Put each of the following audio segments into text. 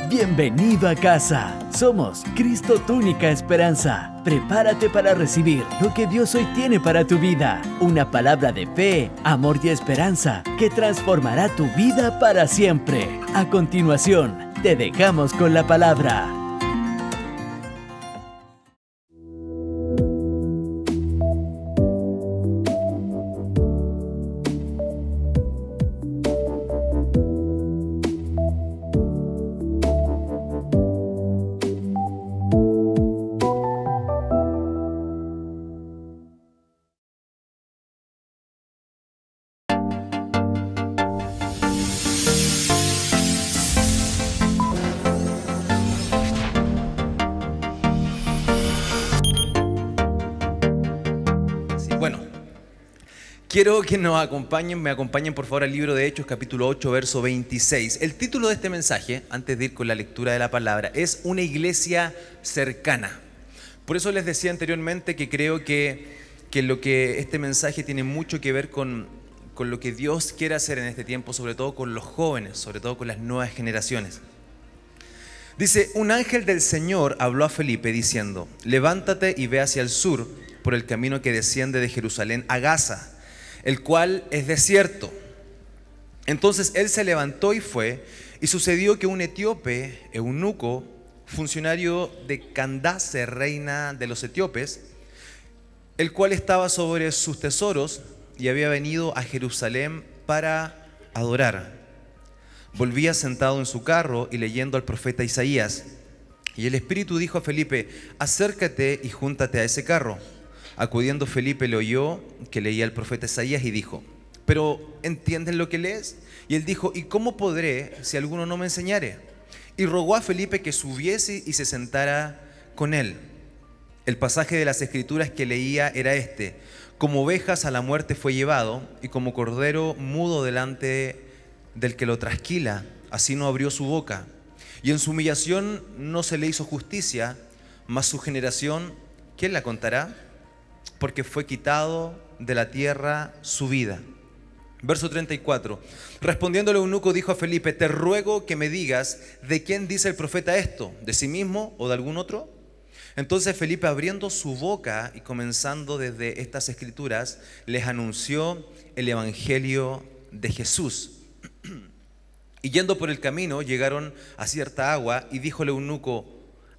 Bienvenido a casa. Somos Cristo, tu única esperanza. Prepárate para recibir lo que Dios hoy tiene para tu vida. Una palabra de fe, amor y esperanza que transformará tu vida para siempre. A continuación, te dejamos con la palabra. Quiero que me acompañen por favor al libro de Hechos, capítulo 8, verso 26. El título de este mensaje, antes de ir con la lectura de la palabra, es Una iglesia cercana. Por eso les decía anteriormente que creo que este mensaje tiene mucho que ver con lo que Dios quiere hacer en este tiempo, sobre todo con los jóvenes, sobre todo con las nuevas generaciones. Dice, un ángel del Señor habló a Felipe diciendo, levántate y ve hacia el sur por el camino que desciende de Jerusalén a Gaza, el cual es desierto. Entonces él se levantó y fue, y sucedió que un etíope, eunuco, funcionario de Candace, reina de los etíopes, el cual estaba sobre sus tesoros y había venido a Jerusalén para adorar, volvía sentado en su carro y leyendo al profeta Isaías. Y el Espíritu dijo a Felipe, acércate y júntate a ese carro. Acudiendo Felipe le oyó que leía el profeta Isaías y dijo, ¿pero entiendes lo que lees? Y él dijo, ¿y cómo podré si alguno no me enseñare? Y rogó a Felipe que subiese y se sentara con él. El pasaje de las Escrituras que leía era este, como ovejas a la muerte fue llevado, y como cordero mudo delante del que lo trasquila, así no abrió su boca. Y en su humillación no se le hizo justicia, mas su generación, ¿quién la contará? Porque fue quitado de la tierra su vida. Verso 34. Respondiendo el eunuco dijo a Felipe, te ruego que me digas de quién dice el profeta esto, de sí mismo o de algún otro. Entonces Felipe, abriendo su boca y comenzando desde estas escrituras, les anunció el evangelio de Jesús. Y yendo por el camino llegaron a cierta agua y dijo el eunuco,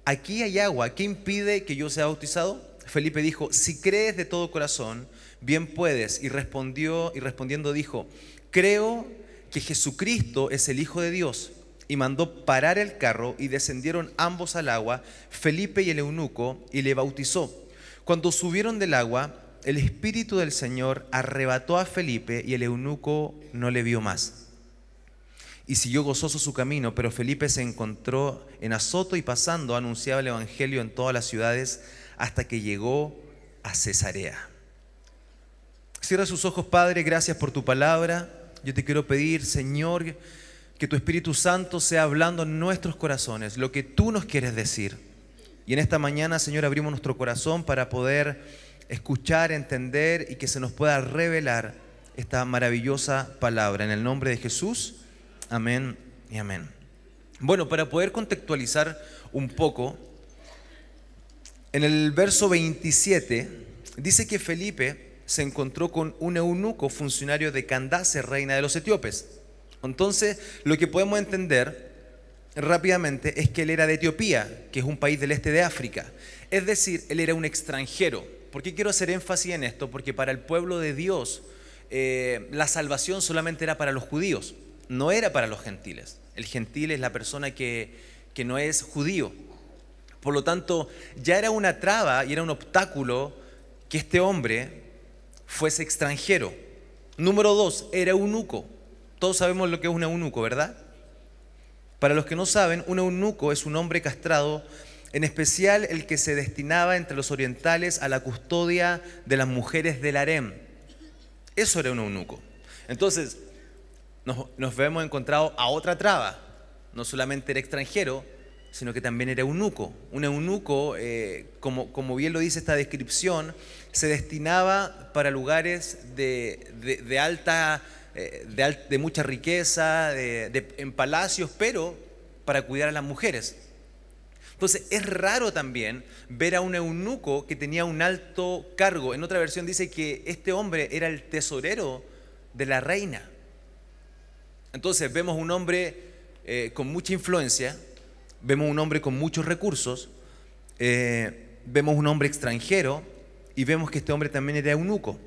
aquí hay agua, ¿qué impide que yo sea bautizado? Felipe dijo, si crees de todo corazón, bien puedes. Y respondiendo dijo, creo que Jesucristo es el Hijo de Dios. Y mandó parar el carro y descendieron ambos al agua, Felipe y el eunuco, y le bautizó. Cuando subieron del agua, el Espíritu del Señor arrebató a Felipe y el eunuco no le vio más. Y siguió gozoso su camino, pero Felipe se encontró en Azoto y pasando anunciaba el evangelio en todas las ciudades hasta que llegó a Cesarea. Cierra sus ojos, Padre, gracias por tu palabra. Yo te quiero pedir, Señor, que tu Espíritu Santo sea hablando en nuestros corazones, lo que tú nos quieres decir. Y en esta mañana, Señor, abrimos nuestro corazón para poder escuchar, entender y que se nos pueda revelar esta maravillosa palabra. En el nombre de Jesús, amén y amén. Bueno, para poder contextualizar un poco, en el verso 27 dice que Felipe se encontró con un eunuco funcionario de Candace, reina de los etíopes. Entonces, lo que podemos entender rápidamente es que él era de Etiopía, que es un país del este de África. Es decir, él era un extranjero. ¿Por qué quiero hacer énfasis en esto? Porque para el pueblo de Dios la salvación solamente era para los judíos, no era para los gentiles. El gentil es la persona que no es judío. Por lo tanto, ya era una traba y era un obstáculo que este hombre fuese extranjero. Número 2, era eunuco. Todos sabemos lo que es un eunuco, ¿verdad? Para los que no saben, un eunuco es un hombre castrado, en especial el que se destinaba entre los orientales a la custodia de las mujeres del harem. Eso era un eunuco. Entonces, nos hemos encontrado a otra traba. No solamente era extranjero, sino que también era eunuco. Un eunuco, como bien lo dice esta descripción, se destinaba para lugares de alta, de mucha riqueza, en palacios, pero para cuidar a las mujeres. Entonces es raro también ver a un eunuco que tenía un alto cargo. En otra versión dice que este hombre era el tesorero de la reina. Entonces vemos un hombre con mucha influencia, vemos un hombre con muchos recursos, vemos un hombre extranjero y vemos que este hombre también era eunuco.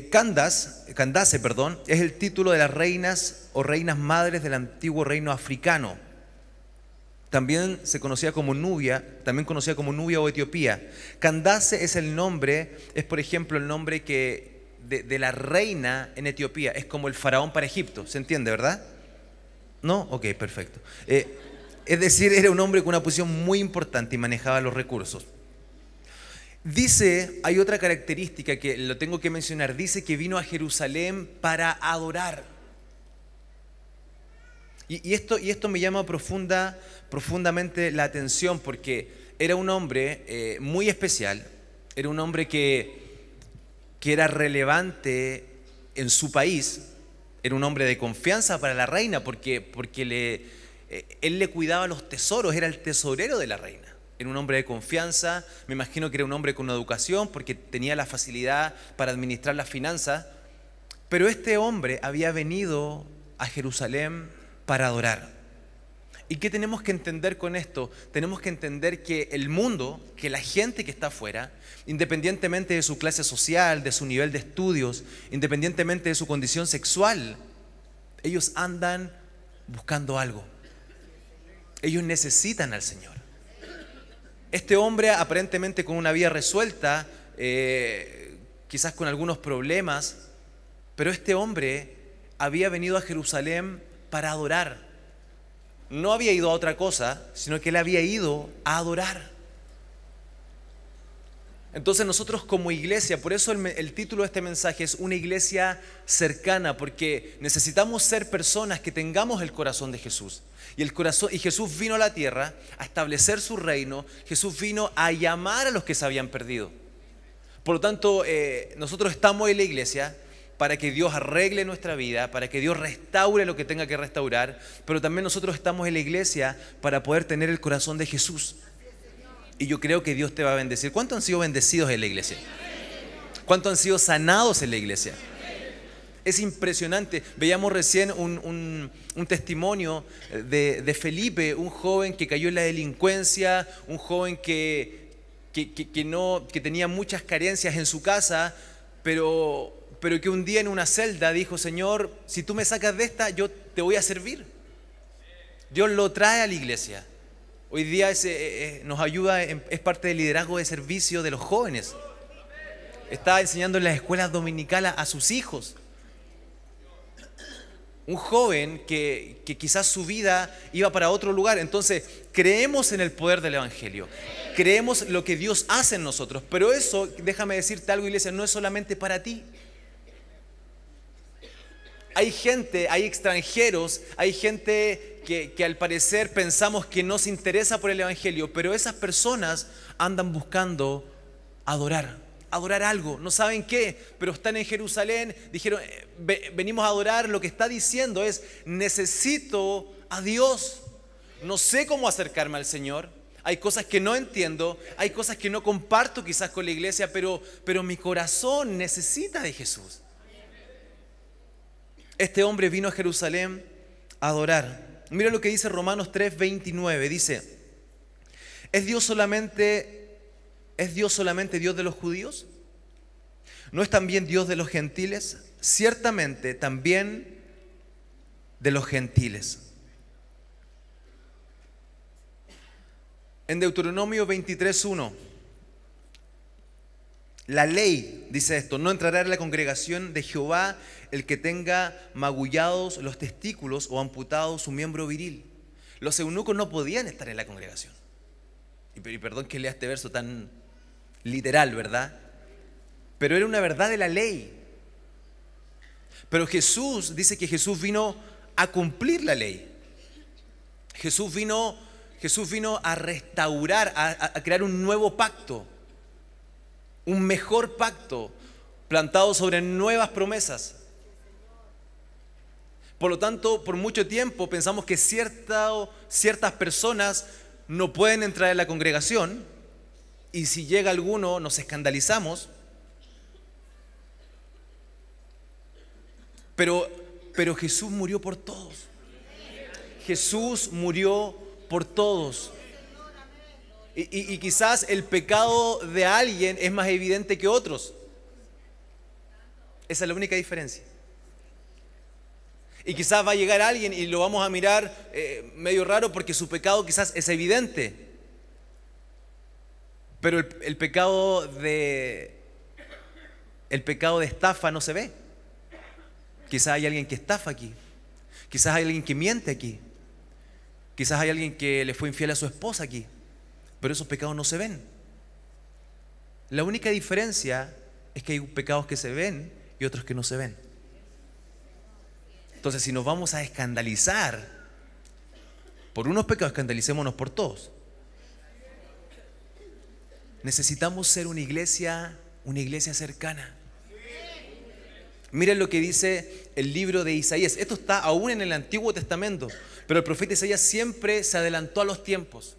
Candace, es el título de las reinas o reinas madres del antiguo reino africano. También se conocía como Nubia, también conocida como Nubia o Etiopía. Candace es el nombre, es por ejemplo el nombre de la reina en Etiopía, es como el faraón para Egipto, ¿se entiende, verdad? ¿No? Ok, perfecto. Es decir, era un hombre con una posición muy importante y manejaba los recursos. Dice, hay otra característica que lo tengo que mencionar, dice que vino a Jerusalén para adorar. Y esto me llama profundamente la atención porque era un hombre muy especial, era un hombre que era relevante en su país, era un hombre de confianza para la reina porque él le cuidaba los tesoros, era el tesorero de la reina. Era un hombre de confianza, me imagino que era un hombre con educación porque tenía la facilidad para administrar las finanzas, pero este hombre había venido a Jerusalén para adorar. ¿Y qué tenemos que entender con esto? Tenemos que entender que el mundo, que la gente que está afuera, independientemente de su clase social, de su nivel de estudios, independientemente de su condición sexual, ellos andan buscando algo. Ellos necesitan al Señor. Este hombre aparentemente con una vida resuelta, quizás con algunos problemas, pero este hombre había venido a Jerusalén para adorar. No había ido a otra cosa, sino que él había ido a adorar. Entonces nosotros como iglesia, por eso el título de este mensaje es una iglesia cercana, porque necesitamos ser personas que tengamos el corazón de Jesús. Y Jesús vino a la tierra a establecer su reino, Jesús vino a llamar a los que se habían perdido. Por lo tanto, nosotros estamos en la iglesia para que Dios arregle nuestra vida, para que Dios restaure lo que tenga que restaurar, pero también nosotros estamos en la iglesia para poder tener el corazón de Jesús. Y yo creo que Dios te va a bendecir. ¿Cuántos han sido bendecidos en la iglesia? ¿Cuántos han sido sanados en la iglesia? Es impresionante. Veíamos recién un testimonio de Felipe, un joven que cayó en la delincuencia, un joven que tenía muchas carencias en su casa, pero que un día en una celda dijo: Señor, si tú me sacas de esta, yo te voy a servir. Dios lo trae a la iglesia. Hoy día nos ayuda, es parte del liderazgo de servicio de los jóvenes. Está enseñando en las escuelas dominicales a sus hijos. Un joven que quizás su vida iba para otro lugar. Entonces, creemos en el poder del Evangelio. Creemos lo que Dios hace en nosotros. Pero eso, déjame decirte algo, iglesia, no es solamente para ti. Hay gente, hay extranjeros, hay gente que al parecer pensamos que no se interesa por el Evangelio, pero esas personas andan buscando adorar algo, no saben qué, pero están en Jerusalén, dijeron, venimos a adorar. Lo que está diciendo es: necesito a Dios, no sé cómo acercarme al Señor, hay cosas que no entiendo, hay cosas que no comparto quizás con la iglesia, pero mi corazón necesita de Jesús. Este hombre vino a Jerusalén a adorar. Mira lo que dice Romanos 3:29. Dice: ¿Es Dios solamente Dios de los judíos? ¿No es también Dios de los gentiles? Ciertamente también de los gentiles. En Deuteronomio 23:1, la ley dice esto: no entrará en la congregación de Jehová el que tenga magullados los testículos o amputado su miembro viril. Los eunucos no podían estar en la congregación. Y perdón que lea este verso tan literal, ¿verdad? Pero era una verdad de la ley. Pero Jesús dice que Jesús vino a cumplir la ley. Jesús vino a restaurar, a crear un nuevo pacto, un mejor pacto, plantado sobre nuevas promesas. Por lo tanto, por mucho tiempo pensamos que ciertas personas no pueden entrar en la congregación, y si llega alguno nos escandalizamos. Pero Jesús murió por todos. Jesús murió por todos. Y quizás el pecado de alguien es más evidente que otros. Esa es la única diferencia. Y quizás va a llegar alguien y lo vamos a mirar medio raro porque su pecado quizás es evidente. Pero el pecado de estafa no se ve. Quizás hay alguien que estafa aquí. Quizás hay alguien que miente aquí. Quizás hay alguien que le fue infiel a su esposa aquí. Pero esos pecados no se ven. La única diferencia es que hay pecados que se ven y otros que no se ven. Entonces, si nos vamos a escandalizar por unos pecados, escandalicémonos por todos. Necesitamos ser una iglesia cercana. Miren lo que dice el libro de Isaías. Esto está aún en el Antiguo Testamento, pero el profeta Isaías siempre se adelantó a los tiempos.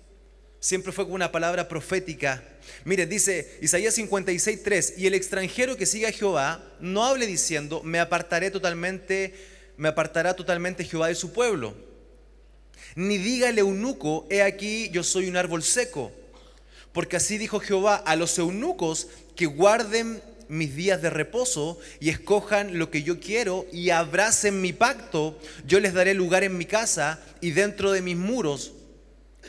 Siempre fue con una palabra profética. Miren, dice Isaías 56:3: y el extranjero que siga a Jehová no hable diciendo, me apartará totalmente Jehová de su pueblo. Ni diga el eunuco, he aquí yo soy un árbol seco. Porque así dijo Jehová a los eunucos que guarden mis días de reposo y escojan lo que yo quiero y abracen mi pacto, yo les daré lugar en mi casa y dentro de mis muros,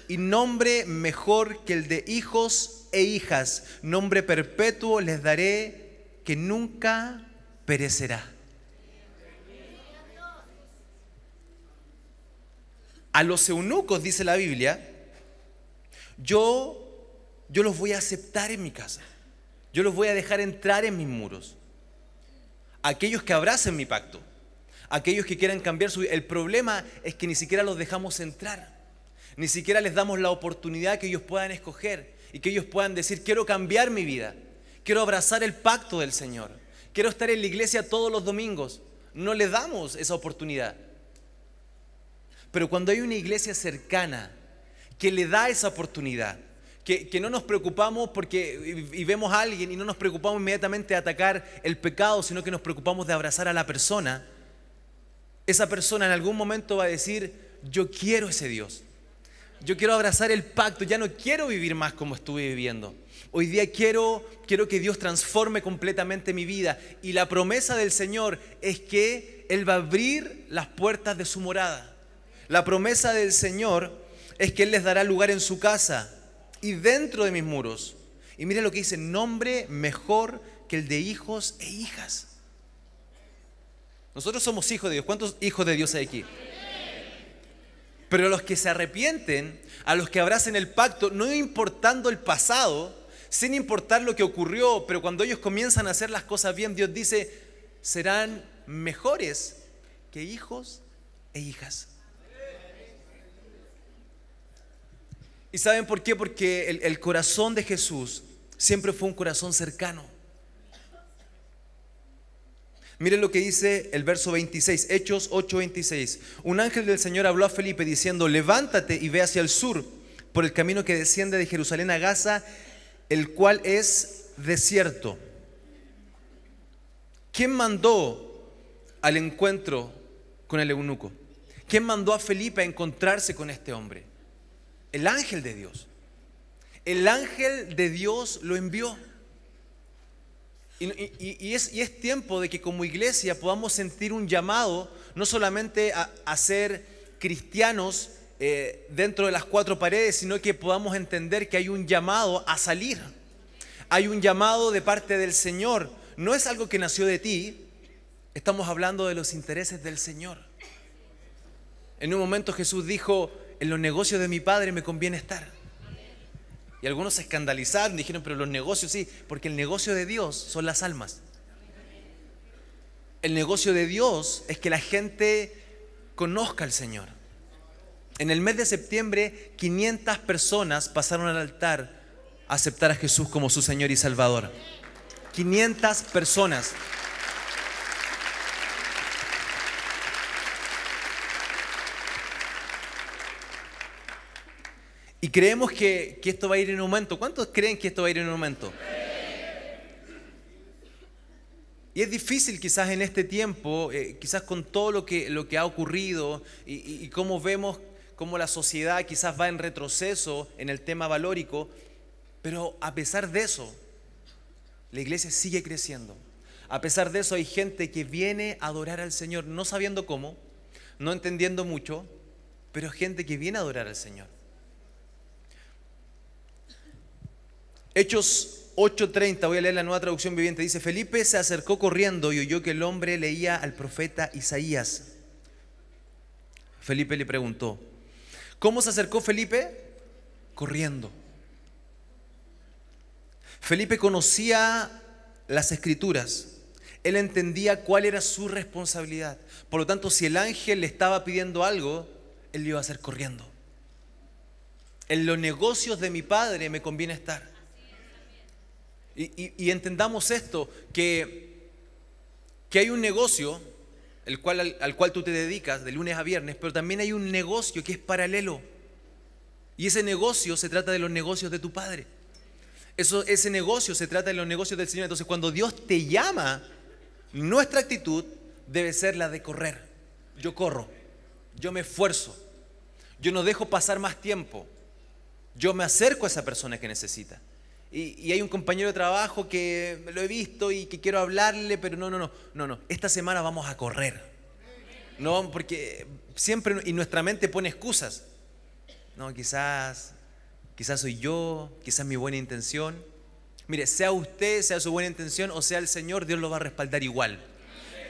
y nombre mejor que el de hijos e hijas, nombre perpetuo les daré que nunca perecerá. A los eunucos, dice la Biblia, yo los voy a aceptar en mi casa. Yo los voy a dejar entrar en mis muros. Aquellos que abracen mi pacto, aquellos que quieran cambiar su vida. El problema es que ni siquiera los dejamos entrar. Ni siquiera les damos la oportunidad que ellos puedan escoger y que ellos puedan decir, quiero cambiar mi vida. Quiero abrazar el pacto del Señor. Quiero estar en la iglesia todos los domingos. No les damos esa oportunidad. Pero cuando hay una iglesia cercana que le da esa oportunidad, que no nos preocupamos y vemos a alguien y no nos preocupamos inmediatamente de atacar el pecado, sino que nos preocupamos de abrazar a la persona, esa persona en algún momento va a decir, yo quiero ese Dios. Yo quiero abrazar el pacto, ya no quiero vivir más como estuve viviendo. Hoy día quiero que Dios transforme completamente mi vida. Y la promesa del Señor es que Él va a abrir las puertas de su morada. La promesa del Señor es que Él les dará lugar en su casa y dentro de mis muros. Y miren lo que dice, nombre mejor que el de hijos e hijas. Nosotros somos hijos de Dios. ¿Cuántos hijos de Dios hay aquí? Pero a los que se arrepienten, a los que abracen el pacto, no importando el pasado, sin importar lo que ocurrió, pero cuando ellos comienzan a hacer las cosas bien, Dios dice, serán mejores que hijos e hijas. ¿Y saben por qué? Porque el corazón de Jesús siempre fue un corazón cercano. Miren lo que dice el verso 26, Hechos 8:26. Un ángel del Señor habló a Felipe diciendo, levántate y ve hacia el sur, por el camino que desciende de Jerusalén a Gaza, el cual es desierto. ¿Quién mandó al encuentro con el eunuco? ¿Quién mandó a Felipe a encontrarse con este hombre? El ángel de Dios. El ángel de Dios lo envió. Y es tiempo de que como iglesia podamos sentir un llamado, no solamente a ser cristianos dentro de las cuatro paredes, sino que podamos entender que hay un llamado a salir. Hay un llamado de parte del Señor. No es algo que nació de ti, estamos hablando de los intereses del Señor. En un momento Jesús dijo, en los negocios de mi Padre me conviene estar. Y algunos se escandalizaron, dijeron, pero los negocios sí, porque el negocio de Dios son las almas. El negocio de Dios es que la gente conozca al Señor. En el mes de septiembre, 500 personas pasaron al altar a aceptar a Jesús como su Señor y Salvador. 500 personas. Y creemos que esto va a ir en aumento. ¿Cuántos creen que esto va a ir en aumento? Y es difícil quizás en este tiempo, quizás con todo lo que ha ocurrido y cómo vemos cómo la sociedad quizás va en retroceso en el tema valórico, pero a pesar de eso, la iglesia sigue creciendo. A pesar de eso hay gente que viene a adorar al Señor, no sabiendo cómo, no entendiendo mucho, pero gente que viene a adorar al Señor. Hechos 8:30, voy a leer la Nueva Traducción Viviente, dice: Felipe se acercó corriendo y oyó que el hombre leía al profeta Isaías. Felipe le preguntó: ¿cómo se acercó Felipe? Corriendo. Felipe conocía las Escrituras, él entendía cuál era su responsabilidad. Por lo tanto, si el ángel le estaba pidiendo algo, él lo iba a hacer corriendo. En los negocios de mi Padre me conviene estar. Y entendamos esto, que hay un negocio al cual tú te dedicas de lunes a viernes, pero también hay un negocio que es paralelo. Y ese negocio se trata de los negocios de tu Padre. Ese negocio se trata de los negocios del Señor. Entonces, cuando Dios te llama, nuestra actitud debe ser la de correr. Yo corro, yo me esfuerzo, yo no dejo pasar más tiempo, yo me acerco a esa persona que necesita. Y hay un compañero de trabajo que lo he visto y que quiero hablarle, pero no. Esta semana vamos a correr. No, porque siempre, y nuestra mente pone excusas. No, quizás soy yo, quizás mi buena intención. Mire, sea usted, sea su buena intención o sea el Señor, Dios lo va a respaldar igual.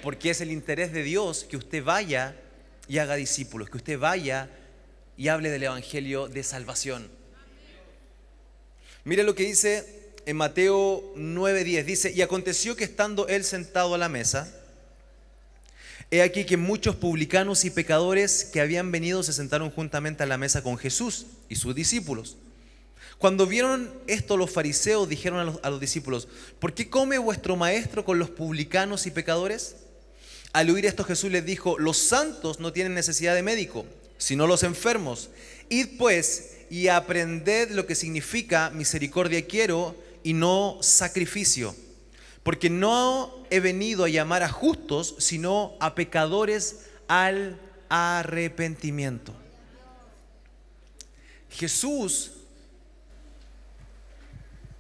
Porque es el interés de Dios que usted vaya y haga discípulos, que usted vaya y hable del Evangelio de salvación. Mire lo que dice en Mateo 9:10. Dice: y aconteció que estando él sentado a la mesa, he aquí que muchos publicanos y pecadores que habían venido se sentaron juntamente a la mesa con Jesús y sus discípulos. Cuando vieron esto, los fariseos dijeron a los discípulos: ¿por qué come vuestro maestro con los publicanos y pecadores? Al oír esto, Jesús les dijo: los santos no tienen necesidad de médico, sino los enfermos. Id pues y aprended lo que significa misericordia quiero y no sacrificio, porque no he venido a llamar a justos, sino a pecadores al arrepentimiento. Jesús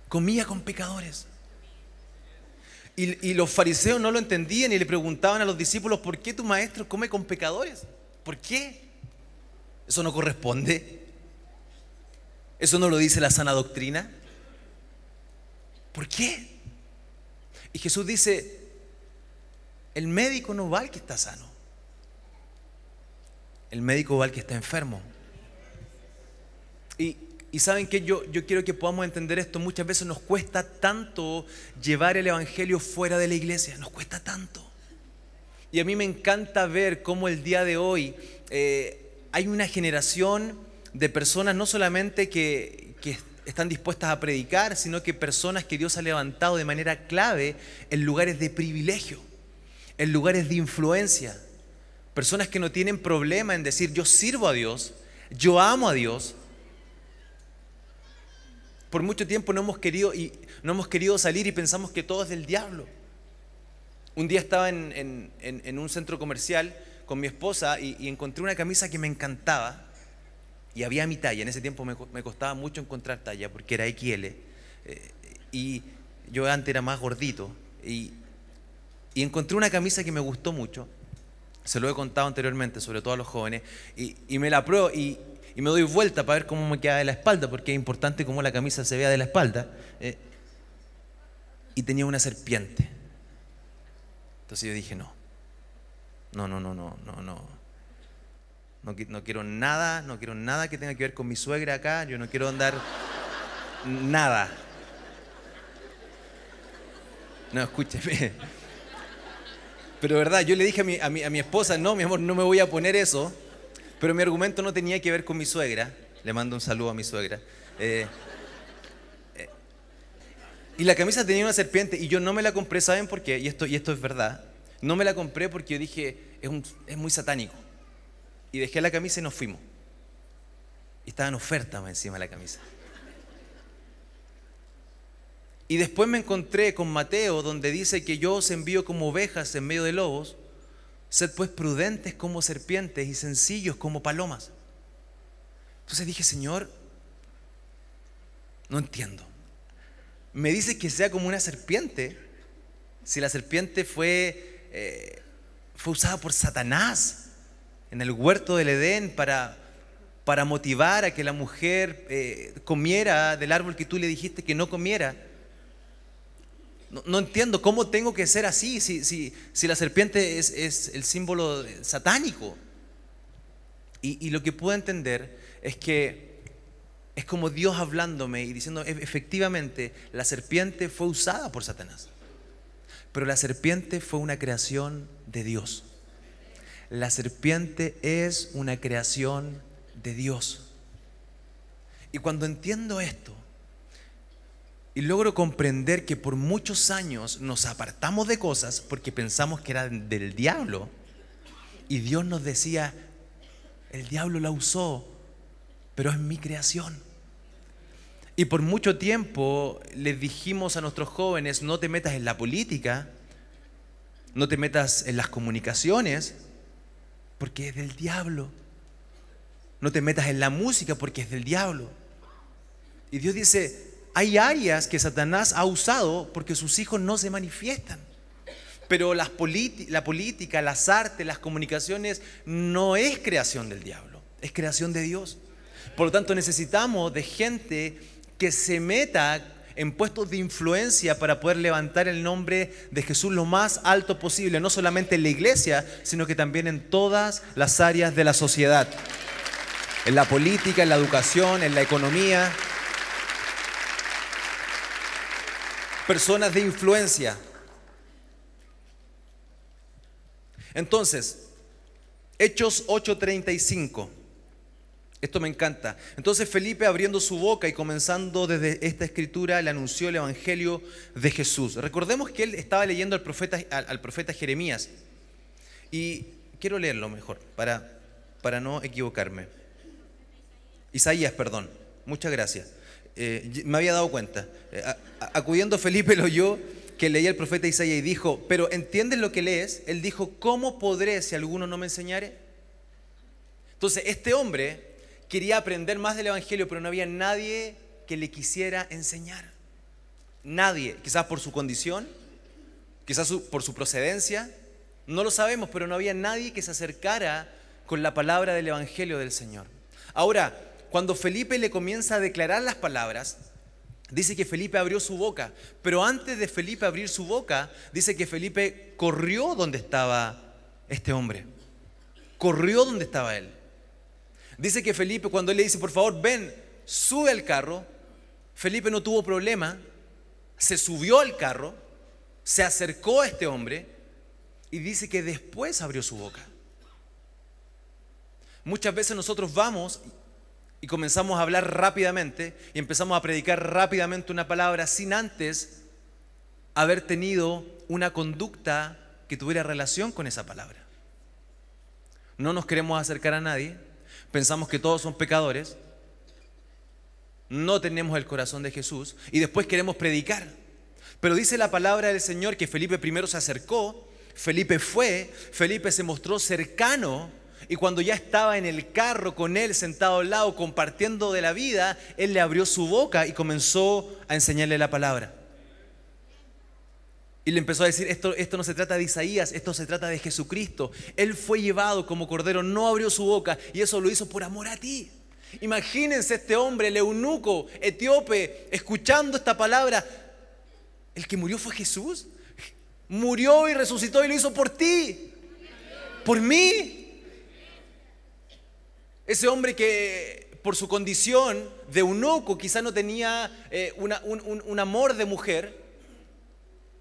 comía con pecadores. Y los fariseos no lo entendían y le preguntaban a los discípulos: ¿por qué tu maestro come con pecadores? ¿Por qué? Eso no corresponde. ¿Eso no lo dice la sana doctrina? ¿Por qué? Y Jesús dice: el médico no va al que está sano, el médico va al que está enfermo. Y saben que yo quiero que podamos entender esto. Muchas veces nos cuesta tanto llevar el Evangelio fuera de la iglesia, nos cuesta tanto. Y a mí me encanta ver cómo el día de hoy hay una generación de personas no solamente que están dispuestas a predicar, sino que personas que Dios ha levantado de manera clave en lugares de privilegio, en lugares de influencia. Personas que no tienen problema en decir: yo sirvo a Dios, yo amo a Dios. Por mucho tiempo no hemos querido salir y pensamos que todo es del diablo. Un día estaba en un centro comercial con mi esposa y encontré una camisa que me encantaba. Y había mi talla. En ese tiempo me costaba mucho encontrar talla porque era XL. Y yo antes era más gordito. Y encontré una camisa que me gustó mucho. Se lo he contado anteriormente, sobre todo a los jóvenes. Y me la pruebo y me doy vuelta para ver cómo me queda de la espalda, porque es importante cómo la camisa se vea de la espalda. Y tenía una serpiente. Entonces yo dije: no quiero nada que tenga que ver con mi suegra acá. Yo no quiero andar nada. No, escúcheme. Pero verdad, yo le dije a mi esposa: no, mi amor, no me voy a poner eso. Pero mi argumento no tenía que ver con mi suegra. Le mando un saludo a mi suegra. Y la camisa tenía una serpiente y yo no me la compré. ¿Saben por qué? Y esto es verdad. No me la compré porque yo dije: es muy satánico. Y dejé la camisa y nos fuimos. Y estaba en oferta más encima de la camisa. Y después me encontré con Mateo, donde dice que yo os envío como ovejas en medio de lobos. Sed pues prudentes como serpientes y sencillos como palomas. Entonces dije, Señor, no entiendo. Me dice que sea como una serpiente. Si la serpiente fue usada por Satanás en el huerto del Edén para motivar a que la mujer comiera del árbol que tú le dijiste que no comiera. No entiendo cómo tengo que ser así si la serpiente es el símbolo satánico. Y lo que puedo entender es que es como Dios hablándome y diciendo, efectivamente, la serpiente fue usada por Satanás. Pero la serpiente fue una creación de Dios. La serpiente es una creación de Dios. Y cuando entiendo esto, y logro comprender que por muchos años nos apartamos de cosas porque pensamos que eran del diablo, y Dios nos decía, el diablo la usó, pero es mi creación. Y por mucho tiempo les dijimos a nuestros jóvenes, no te metas en la política, no te metas en las comunicaciones, porque es del diablo. No te metas en la música porque es del diablo. Y Dios dice, hay áreas que Satanás ha usado porque sus hijos no se manifiestan. Pero la política, las artes, las comunicaciones no es creación del diablo, es creación de Dios. Por lo tanto, necesitamos de gente que se meta en puestos de influencia para poder levantar el nombre de Jesús lo más alto posible, no solamente en la iglesia, sino que también en todas las áreas de la sociedad. En la política, en la educación, en la economía. Personas de influencia. Entonces, Hechos 8:35. Esto me encanta. Entonces Felipe, abriendo su boca y comenzando desde esta escritura, le anunció el evangelio de Jesús. Recordemos que él estaba leyendo al profeta Jeremías. Y quiero leerlo mejor, para no equivocarme. Isaías, perdón. Muchas gracias. Me había dado cuenta. Acudiendo Felipe lo oyó que leía el profeta Isaías y dijo, pero ¿entiendes lo que lees? Él dijo, ¿cómo podré si alguno no me enseñare? Entonces este hombre quería aprender más del evangelio, pero no había nadie que le quisiera enseñar. Nadie, quizás por su condición, quizás por su procedencia, no lo sabemos, pero no había nadie que se acercara con la palabra del evangelio del Señor. Ahora, cuando Felipe le comienza a declarar las palabras, dice que Felipe abrió su boca, pero antes de Felipe abrir su boca, dice que Felipe corrió donde estaba este hombre. Corrió donde estaba él. Dice que Felipe, cuando él le dice, por favor, ven, sube al carro, Felipe no tuvo problema, se subió al carro, se acercó a este hombre y dice que después abrió su boca. Muchas veces nosotros vamos y comenzamos a hablar rápidamente y empezamos a predicar rápidamente una palabra sin antes haber tenido una conducta que tuviera relación con esa palabra. No nos queremos acercar a nadie, pensamos que todos son pecadores, no tenemos el corazón de Jesús y después queremos predicar. Pero dice la palabra del Señor que Felipe primero se acercó, Felipe fue, Felipe se mostró cercano. Y cuando ya estaba en el carro con él, sentado al lado, compartiendo de la vida, él le abrió su boca y comenzó a enseñarle la palabra. Y le empezó a decir, esto no se trata de Isaías, esto se trata de Jesucristo. Él fue llevado como cordero, no abrió su boca y eso lo hizo por amor a ti. Imagínense este hombre, el eunuco, etíope, escuchando esta palabra. El que murió fue Jesús. Murió y resucitó y lo hizo por ti, por mí. Ese hombre que por su condición de eunuco quizás no tenía un amor de mujer,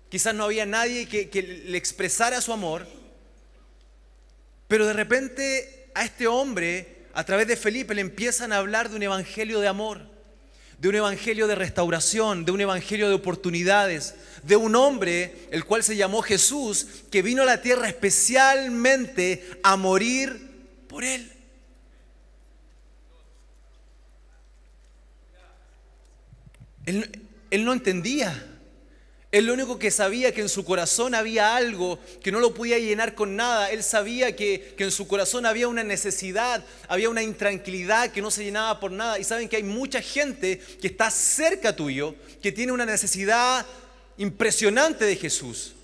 quizás no había nadie que le expresara su amor, pero de repente a este hombre, a través de Felipe, le empiezan a hablar de un evangelio de amor, de un evangelio de restauración, de un evangelio de oportunidades, de un hombre, el cual se llamó Jesús, que vino a la tierra especialmente a morir por él. Él no entendía. Él lo único que sabía que en su corazón había algo que no lo podía llenar con nada. Él sabía que en su corazón había una necesidad, había una intranquilidad que no se llenaba por nada. Y saben que hay mucha gente que está cerca tuyo, que tiene una necesidad impresionante de Jesús.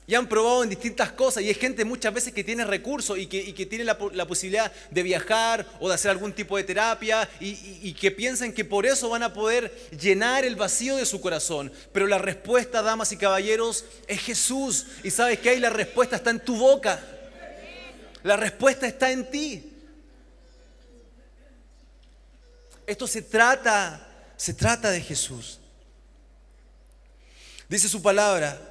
Y han probado en distintas cosas, y hay gente muchas veces que tiene recursos y que tiene la posibilidad de viajar o de hacer algún tipo de terapia y que piensan que por eso van a poder llenar el vacío de su corazón. Pero la respuesta, damas y caballeros, es Jesús. Y ¿sabes qué? La respuesta está en tu boca. La respuesta está en ti. Esto se trata de Jesús. Dice su palabra,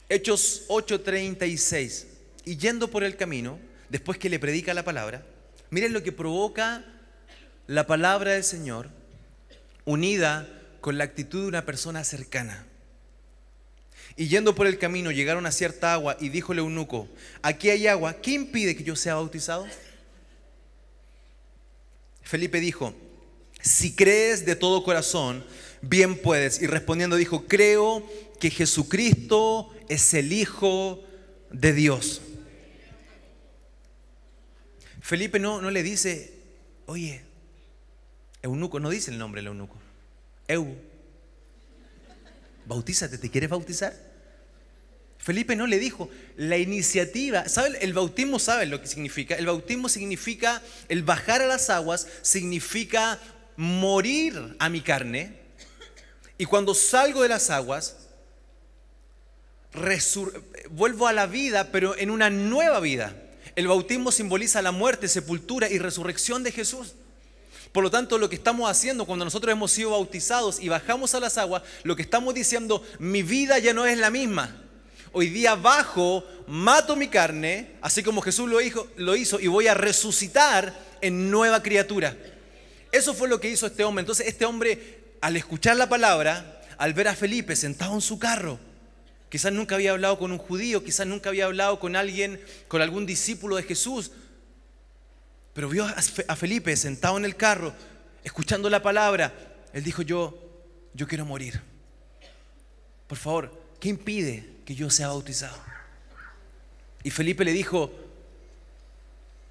Hechos 8:36, y yendo por el camino, después que le predica la palabra, miren lo que provoca la palabra del Señor, unida con la actitud de una persona cercana. Y yendo por el camino, llegaron a cierta agua, y dijo el eunuco, aquí hay agua, ¿qué impide que yo sea bautizado? Felipe dijo, si crees de todo corazón, bien puedes. Y respondiendo dijo, creo que Jesucristo es el Hijo de Dios. Felipe no le dice, oye, eunuco, no dice el nombre del eunuco. Bautízate, ¿te quieres bautizar? Felipe no le dijo, la iniciativa, ¿saben? El bautismo, ¿saben lo que significa? El bautismo significa, el bajar a las aguas significa morir a mi carne. Y cuando salgo de las aguas, vuelvo a la vida, pero en una nueva vida. El bautismo simboliza la muerte, sepultura y resurrección de Jesús. Por lo tanto, lo que estamos haciendo cuando nosotros hemos sido bautizados y bajamos a las aguas, lo que estamos diciendo, mi vida ya no es la misma. Hoy día bajo, mato mi carne, así como Jesús lo hizo, y voy a resucitar en nueva criatura. Eso fue lo que hizo este hombre. Entonces este hombre, al escuchar la palabra, al ver a Felipe sentado en su carro, quizás nunca había hablado con un judío, quizás nunca había hablado con alguien, con algún discípulo de Jesús, pero vio a Felipe sentado en el carro, escuchando la palabra. Él dijo, yo quiero morir. Por favor, ¿qué impide que yo sea bautizado? Y Felipe le dijo,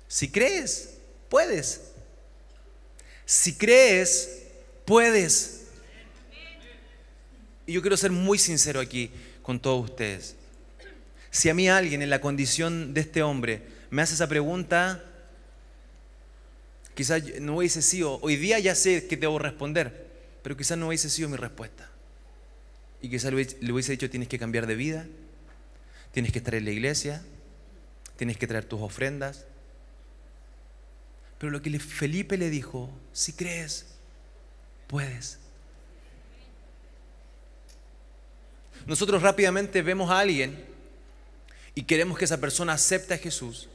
si crees, puedes. Si crees, puedes. Y yo quiero ser muy sincero aquí con todos ustedes. Si a mí alguien en la condición de este hombre me hace esa pregunta, quizás no hubiese sido, hoy día ya sé que debo responder, pero quizás no hubiese sido mi respuesta. Y quizás le hubiese dicho, tienes que cambiar de vida, tienes que estar en la iglesia, tienes que traer tus ofrendas. Pero lo que Felipe le dijo, si crees, puedes. Nosotros rápidamente vemos a alguien y queremos que esa persona acepte a Jesús.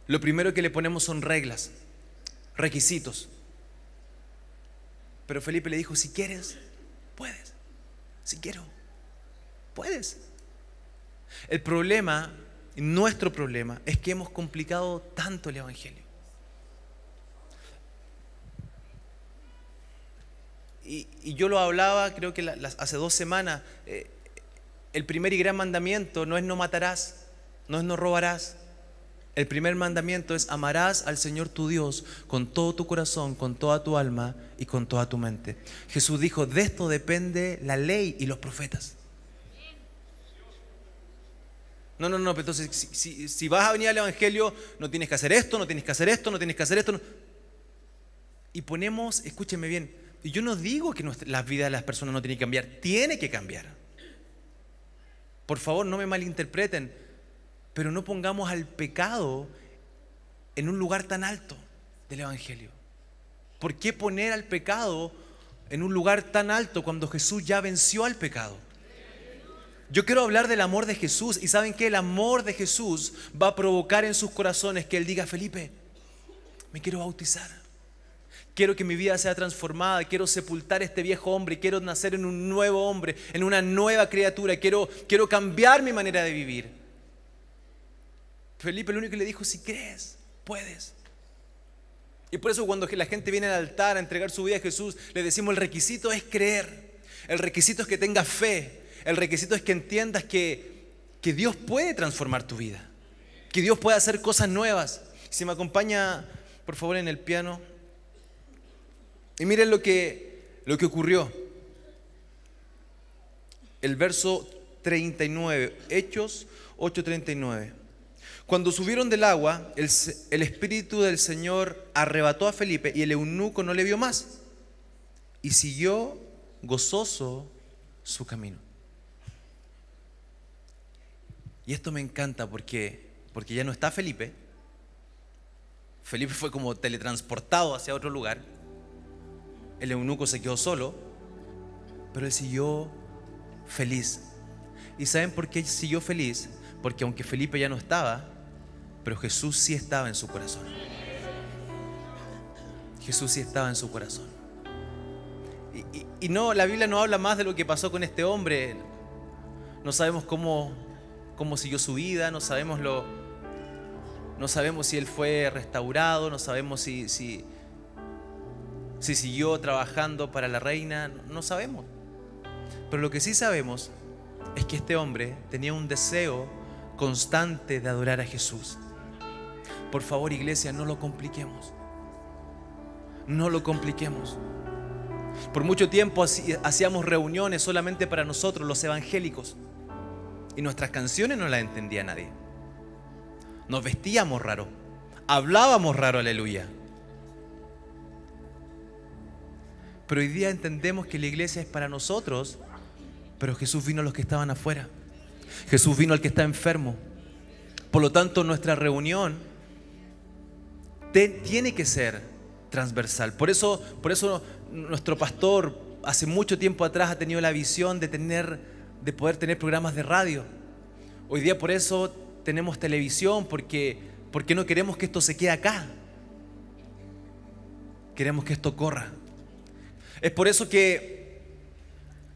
Lo primero que le ponemos son reglas, requisitos. Pero Felipe le dijo, si quieres, puedes. Si quiero, puedes. El problema, nuestro problema, es que hemos complicado tanto el Evangelio. Y yo lo hablaba, creo que hace 2 semanas. El primer y gran mandamiento no es no matarás, no es no robarás. El primer mandamiento es amarás al Señor tu Dios con todo tu corazón, con toda tu alma y con toda tu mente. Jesús dijo, de esto depende la ley y los profetas. No, pero entonces si vas a venir al Evangelio, no tienes que hacer esto, no tienes que hacer esto, no tienes que hacer esto. Y ponemos, escúchenme bien, y yo no digo que las vidas de las personas no tienen que cambiar, tiene que cambiar. Por favor, no me malinterpreten, pero no pongamos al pecado en un lugar tan alto del Evangelio. ¿Por qué poner al pecado en un lugar tan alto cuando Jesús ya venció al pecado? Yo quiero hablar del amor de Jesús, y ¿saben qué? El amor de Jesús va a provocar en sus corazones que Él diga, Felipe, me quiero bautizar. Quiero que mi vida sea transformada, quiero sepultar este viejo hombre, quiero nacer en un nuevo hombre, en una nueva criatura, quiero cambiar mi manera de vivir. Felipe lo único que le dijo, si crees, puedes. Y por eso cuando la gente viene al altar a entregar su vida a Jesús, le decimos el requisito es creer, el requisito es que tengas fe, el requisito es que entiendas que Dios puede transformar tu vida, que Dios puede hacer cosas nuevas. Si me acompaña por favor en el piano. Y miren lo que ocurrió. El verso 39, Hechos 8:39. Cuando subieron del agua, el Espíritu del Señor arrebató a Felipe y el eunuco no le vio más y siguió gozoso su camino. Y esto me encanta porque ya no está Felipe. Felipe fue como teletransportado hacia otro lugar. El eunuco se quedó solo, pero él siguió feliz. ¿Y saben por qué siguió feliz? Porque aunque Felipe ya no estaba, pero Jesús sí estaba en su corazón. Jesús sí estaba en su corazón. Y no, la Biblia no habla más de lo que pasó con este hombre. No sabemos cómo siguió su vida, no sabemos si él fue restaurado, no sabemos si siguió trabajando para la reina, no sabemos. Pero lo que sí sabemos es que este hombre tenía un deseo constante de adorar a Jesús. Por favor, iglesia, no lo compliquemos. No lo compliquemos. Por mucho tiempo hacíamos reuniones solamente para nosotros, los evangélicos, y nuestras canciones no las entendía nadie. Nos vestíamos raro, hablábamos raro, aleluya. Pero hoy día entendemos que la iglesia es para nosotros, pero Jesús vino a los que estaban afuera. Jesús vino al que está enfermo. Por lo tanto, nuestra reunión tiene que ser transversal. Por eso nuestro pastor hace mucho tiempo atrás ha tenido la visión de poder tener programas de radio. Hoy día por eso tenemos televisión, porque no queremos que esto se quede acá. Queremos que esto corra. Es por eso que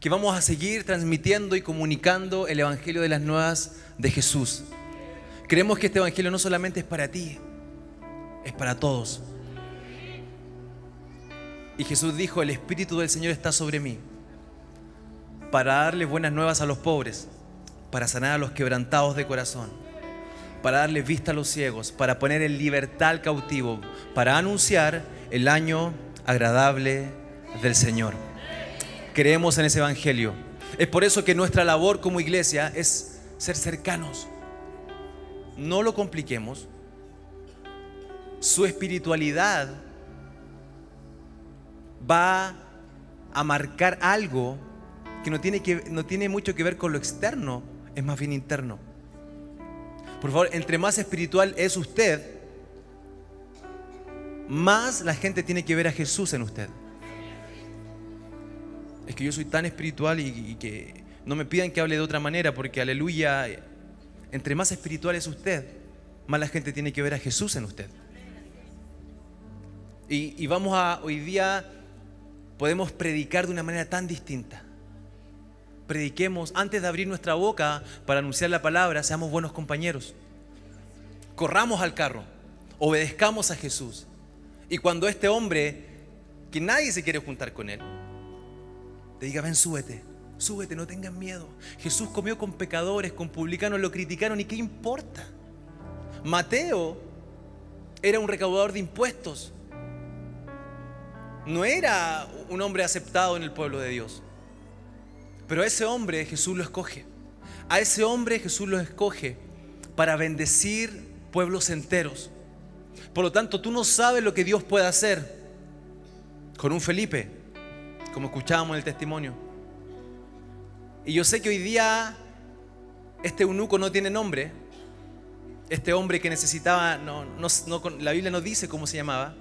vamos a seguir transmitiendo y comunicando el Evangelio de las Nuevas de Jesús. Creemos que este Evangelio no solamente es para ti, es para todos. Y Jesús dijo: el Espíritu del Señor está sobre mí para darles buenas nuevas a los pobres, para sanar a los quebrantados de corazón, para darles vista a los ciegos, para poner en libertad al cautivo, para anunciar el año agradable del Señor. Creemos en ese Evangelio. Es por eso que nuestra labor como iglesia es ser cercanos. No lo compliquemos. Su espiritualidad va a marcar algo que no tiene mucho que ver con lo externo, es más bien interno. Por favor, entre más espiritual es usted, más la gente tiene que ver a Jesús en usted. Es que yo soy tan espiritual y que no me pidan que hable de otra manera, porque aleluya, entre más espiritual es usted, más la gente tiene que ver a Jesús en usted. Y hoy día podemos predicar de una manera tan distinta. Prediquemos, antes de abrir nuestra boca para anunciar la palabra, seamos buenos compañeros. Corramos al carro, obedezcamos a Jesús. Y cuando este hombre, que nadie se quiere juntar con él, te diga: ven, súbete, no tengas miedo. Jesús comió con pecadores, con publicanos, lo criticaron, ¿y qué importa? Mateo era un recaudador de impuestos. No era un hombre aceptado en el pueblo de Dios. Pero a ese hombre Jesús lo escoge. A ese hombre Jesús lo escoge para bendecir pueblos enteros. Por lo tanto, tú no sabes lo que Dios puede hacer con un Felipe, como escuchábamos en el testimonio. Y yo sé que hoy día este eunuco no tiene nombre. Este hombre que necesitaba, la Biblia no dice cómo se llamaba.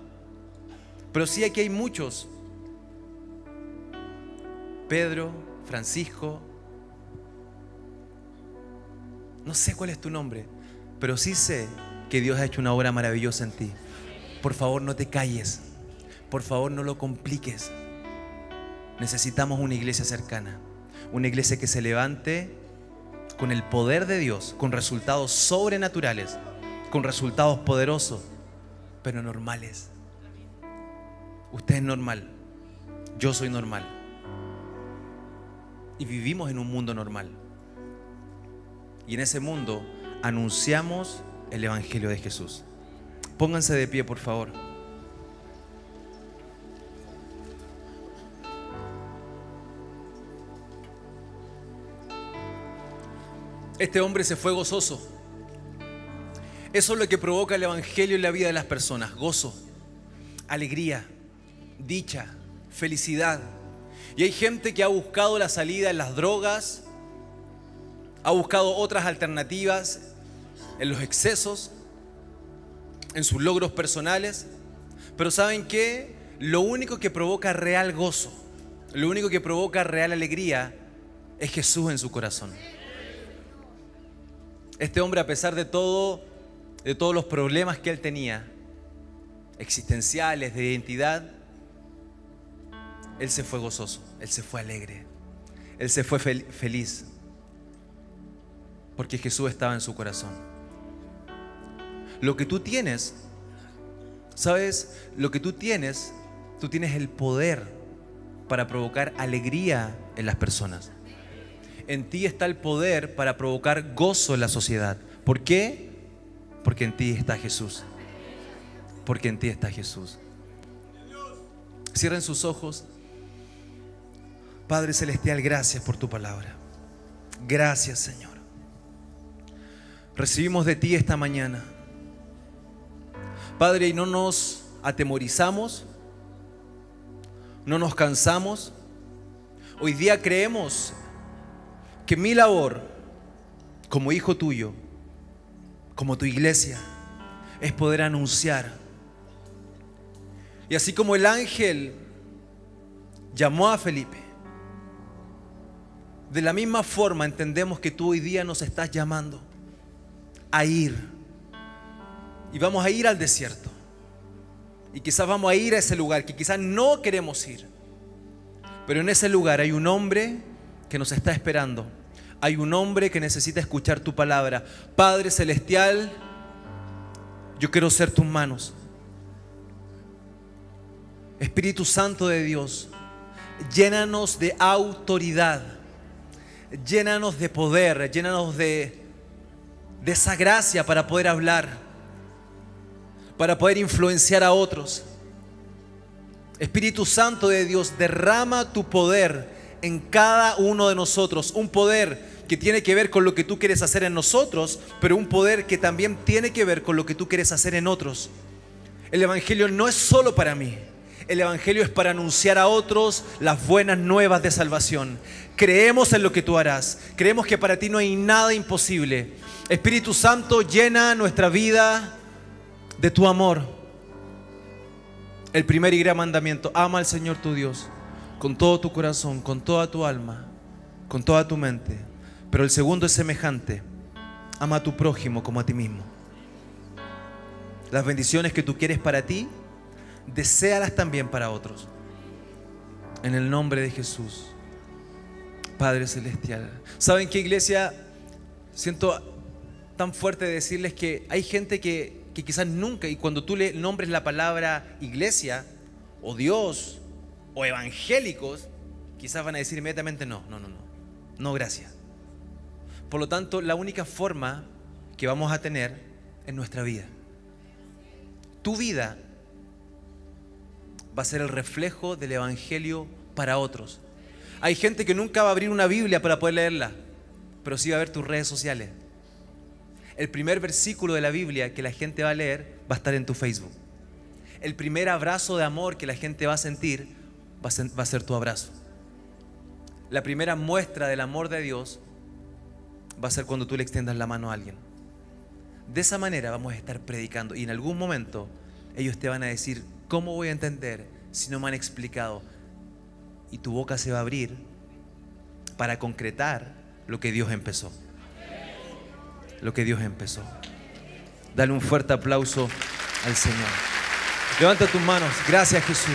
Pero sí, aquí hay muchos: Pedro, Francisco, no sé cuál es tu nombre, pero sí sé que Dios ha hecho una obra maravillosa en ti. Por favor, no te calles. Por favor, no lo compliques. Necesitamos una iglesia cercana, una iglesia que se levante con el poder de Dios, con resultados sobrenaturales, con resultados poderosos, pero normales. Usted es normal. Yo soy normal. Y vivimos en un mundo normal. Y en ese mundo anunciamos el Evangelio de Jesús. Pónganse de pie, por favor. Este hombre se fue gozoso. Eso es lo que provoca el Evangelio en la vida de las personas: gozo, alegría, dicha, felicidad. Y hay gente que ha buscado la salida en las drogas, ha buscado otras alternativas en los excesos, en sus logros personales. Pero ¿saben qué? Lo único que provoca real gozo, lo único que provoca real alegría es Jesús en su corazón. Este hombre, a pesar de todos los problemas que él tenía, existenciales, de identidad, él se fue gozoso, él se fue alegre, él se fue feliz, porque Jesús estaba en su corazón. Lo que tú tienes, ¿sabes? Lo que tú tienes el poder para provocar alegría en las personas. En ti está el poder para provocar gozo en la sociedad. ¿Por qué? Porque en ti está Jesús. Porque en ti está Jesús. Cierren sus ojos. Padre Celestial, gracias por tu palabra. Gracias, Señor. Recibimos de ti esta mañana, Padre, y no nos atemorizamos, no nos cansamos. Hoy día creemos que mi labor como hijo tuyo, como tu iglesia, es poder anunciar. Y así como el ángel llamó a Felipe, de la misma forma entendemos que tú hoy día nos estás llamando a ir. Y vamos a ir al desierto. Y quizás vamos a ir a ese lugar que quizás no queremos ir. Pero en ese lugar hay un hombre que nos está esperando. Hay un hombre que necesita escuchar tu palabra. Padre Celestial, yo quiero ser tus manos. Espíritu Santo de Dios, llénanos de autoridad, llénanos de poder, llénanos de esa gracia para poder hablar, para poder influenciar a otros. Espíritu Santo de Dios, derrama tu poder en cada uno de nosotros, un poder que tiene que ver con lo que tú quieres hacer en nosotros, pero un poder que también tiene que ver con lo que tú quieres hacer en otros. El Evangelio no es solo para mí, el Evangelio es para anunciar a otros las buenas nuevas de salvación. Creemos en lo que tú harás, creemos que para ti no hay nada imposible. Espíritu Santo, llena nuestra vida de tu amor. El primer y gran mandamiento: ama al Señor tu Dios con todo tu corazón, con toda tu alma, con toda tu mente. Pero el segundo es semejante: ama a tu prójimo como a ti mismo. Las bendiciones que tú quieres para ti, deséalas también para otros. En el nombre de Jesús, Padre Celestial. ¿Saben qué, iglesia? Siento tan fuerte decirles que hay gente que quizás nunca, y cuando tú le nombres la palabra iglesia o Dios o evangélicos, quizás van a decir inmediatamente no, gracias. Por lo tanto, la única forma que vamos a tener es nuestra vida. Tu vida va a ser el reflejo del evangelio para otros. Hay gente que nunca va a abrir una Biblia para poder leerla, pero sí va a ver tus redes sociales. El primer versículo de la Biblia que la gente va a leer va a estar en tu Facebook. El primer abrazo de amor que la gente va a sentir va a ser tu abrazo. La primera muestra del amor de Dios va a ser cuando tú le extiendas la mano a alguien. De esa manera vamos a estar predicando, y en algún momento ellos te van a decir: ¿cómo voy a entender si no me han explicado? Y tu boca se va a abrir para concretar lo que Dios empezó. Lo que Dios empezó. Dale un fuerte aplauso al Señor. Levanta tus manos. Gracias, Jesús.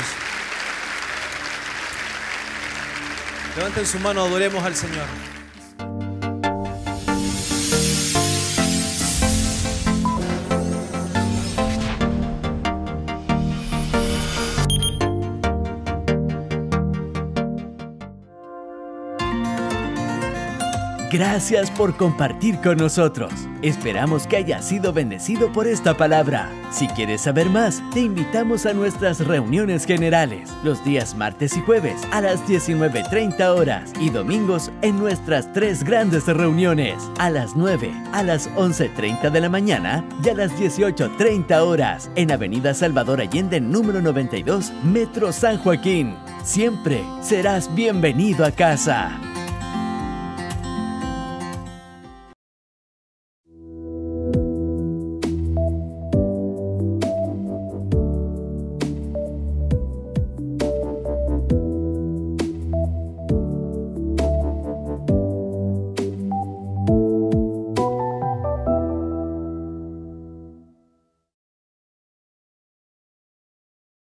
Levanten su mano, adoremos al Señor. Gracias por compartir con nosotros. Esperamos que hayas sido bendecido por esta palabra. Si quieres saber más, te invitamos a nuestras reuniones generales los días martes y jueves a las 19:30 horas y domingos en nuestras 3 grandes reuniones a las 9, a las 11:30 de la mañana y a las 18:30 horas en Avenida Salvador Allende, número 92, Metro San Joaquín. Siempre serás bienvenido a casa.